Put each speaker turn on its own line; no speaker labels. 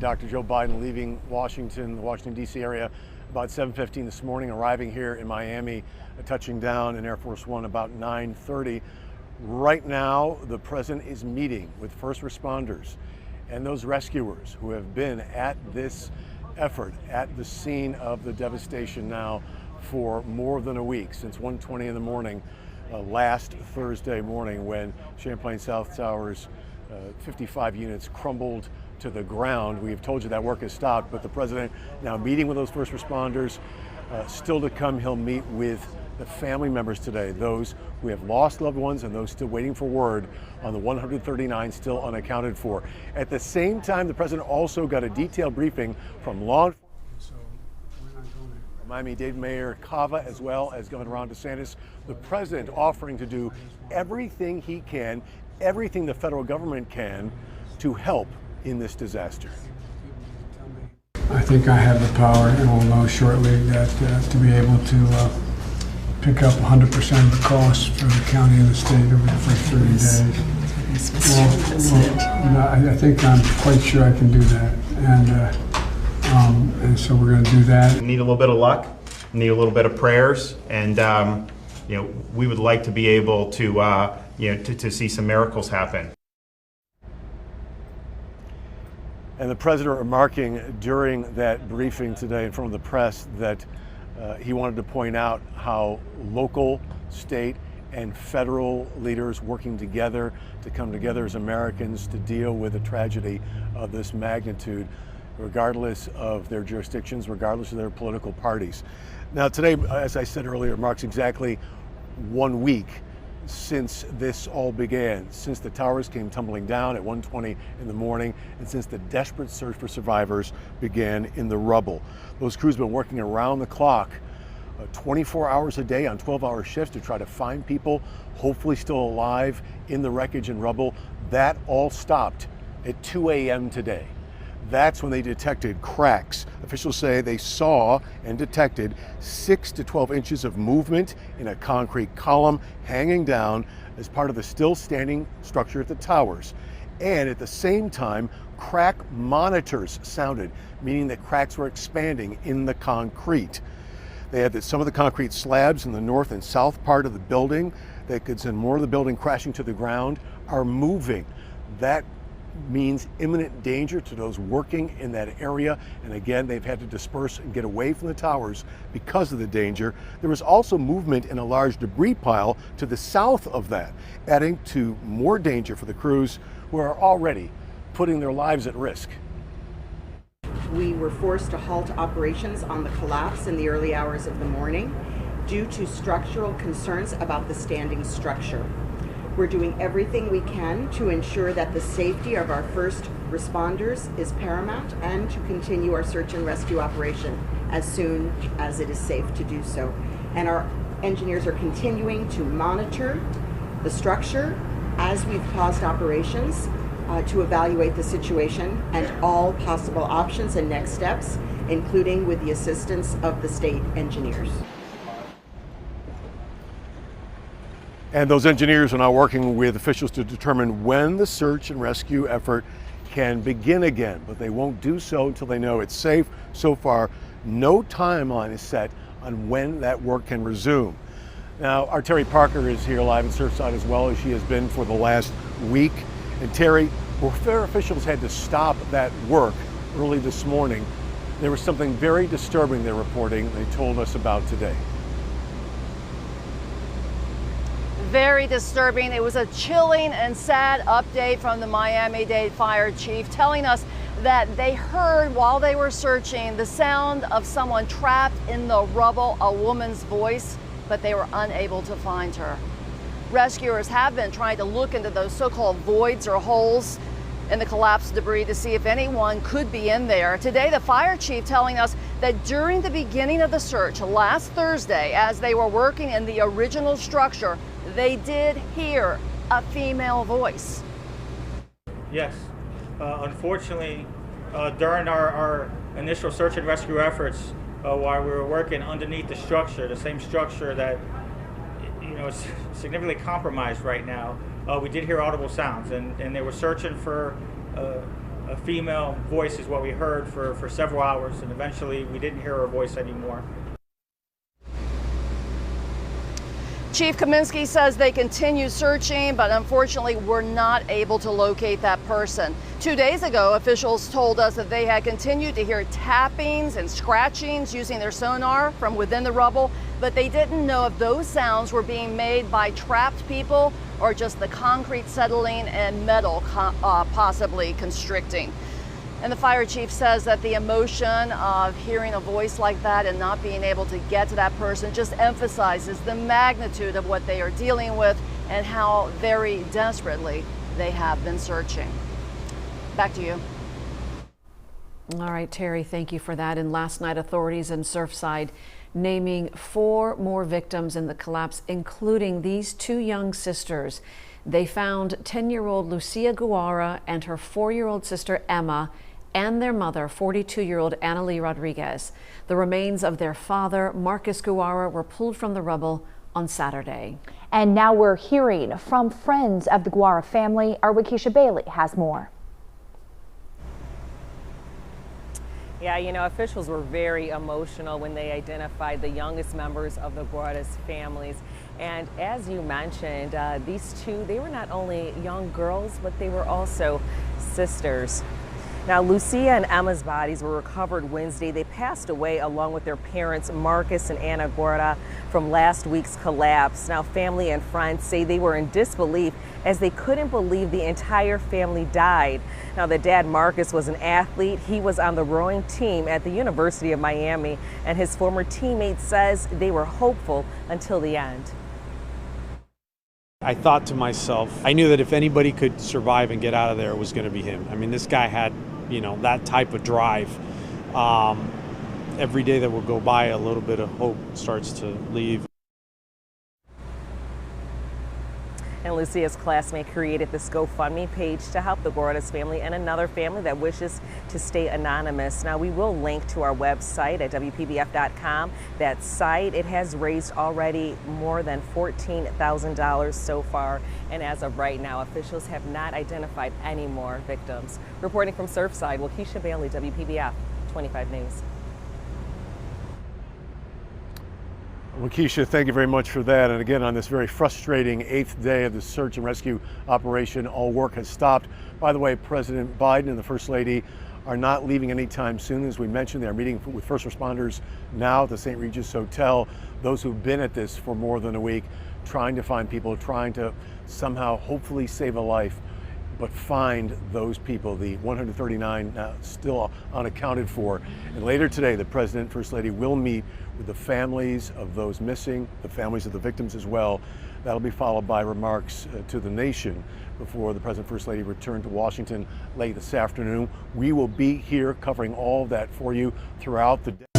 Dr. Joe Biden leaving Washington, the Washington, D.C. area about 7:15 this morning, arriving here in Miami, touching down in Air Force One about 9:30. Right now, the president is meeting with first responders and those rescuers who have been at this effort, at the scene of the devastation now for more than a week, since 1:20 in the morning last Thursday morning, when Champlain South Towers 55 units crumbled to the ground. We have told you that work has stopped, but the president now meeting with those first responders. Still to come, he'll meet with the family members today, those who have lost loved ones and those still waiting for word on the 139 still unaccounted for. At the same time, the president also got a detailed briefing from law enforcement. Miami-Dade Mayor Cava, as well as Governor Ron DeSantis. The president offering to do everything he can, everything the federal government can, to help in this disaster.
I think I have the power, and we'll know shortly, that to be able to pick up 100% of the costs for the county and the state over the first 30 days. I think I'm quite sure I can do that, and so we're going to do that.
We need a little bit of luck, need a little bit of prayers, and we would like to be able to to see some miracles happen.
And the president remarking during that briefing today in front of the press that he wanted to point out how local, state, and federal leaders working together to come together as Americans to deal with a tragedy of this magnitude, regardless of their jurisdictions, regardless of their political parties. Now today, as I said earlier, marks exactly 1 week since this all began, since the towers came tumbling down at 1:20 in the morning, and since the desperate search for survivors began in the rubble. Those crews have been working around the clock, 24 hours a day on 12-hour shifts to try to find people, hopefully still alive in the wreckage and rubble. That all stopped at 2 a.m. today. That's when they detected cracks. Officials say they saw and detected 6 to 12 inches of movement in a concrete column hanging down as part of the still standing structure at the towers. And at the same time, crack monitors sounded, meaning that cracks were expanding in the concrete. They had that some of the concrete slabs in the north and south part of the building that could send more of the building crashing to the ground are moving. That means imminent danger to those working in that area. And again, they've had to disperse and get away from the towers because of the danger. There was also movement in a large debris pile to the south of that, adding to more danger for the crews who are already putting their lives at risk.
We were forced to halt operations on the collapse in the early hours of the morning due to structural concerns about the standing structure. We're doing everything we can to ensure that the safety of our first responders is paramount, and to continue our search and rescue operation as soon as it is safe to do so. And our engineers are continuing to monitor the structure as we've paused operations to evaluate the situation and all possible options and next steps, including with the assistance of the state engineers.
And those engineers are now working with officials to determine when the search and rescue effort can begin again, but they won't do so until they know it's safe. So far, no timeline is set on when that work can resume. Now, our Terry Parker is here live in Surfside, as well as she has been for the last week. And Terry, welfare officials had to stop that work early this morning. There was something very disturbing they're reporting, they told us about today.
Very disturbing. It was a chilling and sad update from the Miami-Dade fire chief, telling us that they heard while they were searching the sound of someone trapped in the rubble, a woman's voice, but they were unable to find her. Rescuers have been trying to look into those so-called voids or holes in the collapsed debris to see if anyone could be in there. Today, the fire chief telling us that during the beginning of the search last Thursday, as they were working in the original structure, they did hear a female voice.
Yes. Unfortunately, during our initial search and rescue efforts, while we were working underneath the structure, the same structure that is significantly compromised right now, we did hear audible sounds, and they were searching for a female voice is what we heard for several hours, and eventually we didn't hear her voice anymore.
Chief Kaminsky says they continue searching, but unfortunately were not able to locate that person. 2 days ago, officials told us that they had continued to hear tappings and scratchings using their sonar from within the rubble, but they didn't know if those sounds were being made by trapped people or just the concrete settling and metal possibly constricting. And the fire chief says that the emotion of hearing a voice like that and not being able to get to that person just emphasizes the magnitude of what they are dealing with and how very desperately they have been searching. Back to you.
All right, Terry, thank you for that. And last night, authorities in Surfside naming 4 more victims in the collapse, including these 2 young sisters. They found 10-year-old Lucia Guara and her 4-year-old sister Emma and their mother, 42-year-old Annalie Rodriguez. The remains of their father, Marcus Guara, were pulled from the rubble on Saturday.
And now we're hearing from friends of the Guara family. Our Wakisha Bailey has more.
Yeah, you know, officials were very emotional when they identified the youngest members of the Guara's families. And as you mentioned, these 2, they were not only young girls, but they were also sisters. Now, Lucia and Emma's bodies were recovered Wednesday. They passed away along with their parents, Marcus and Anna Guara, from last week's collapse. Now, family and friends say they were in disbelief as they couldn't believe the entire family died. Now, the dad, Marcus, was an athlete. He was on the rowing team at the University of Miami, and his former teammate says they were hopeful until the end.
I thought to myself, I knew that if anybody could survive and get out of there, it was going to be him. I mean, this guy had, you know, that type of drive. Every day that will go by, a little bit of hope starts to leave.
And Lucia's classmate created this GoFundMe page to help the Guara's family and another family that wishes to stay anonymous. Now, we will link to our website at WPBF.com. That site, it has raised already more than $14,000 so far. And as of right now, officials have not identified any more victims. Reporting from Surfside, Wakisha Bailey, WPBF 25 News.
Wakisha, thank you very much for that. And again, on this very frustrating 8th day of the search and rescue operation, all work has stopped. By the way, President Biden and the First Lady are not leaving anytime soon. As we mentioned, they're meeting with first responders now at the St. Regis Hotel. Those who've been at this for more than a week, trying to find people, trying to somehow hopefully save a life, but find those people, the 139 still unaccounted for. And later today, the President, First Lady will meet with the families of those missing, the families of the victims as well. That'll be followed by remarks to the nation before the President, First Lady return to Washington late this afternoon. We will be here covering all of that for you throughout the day.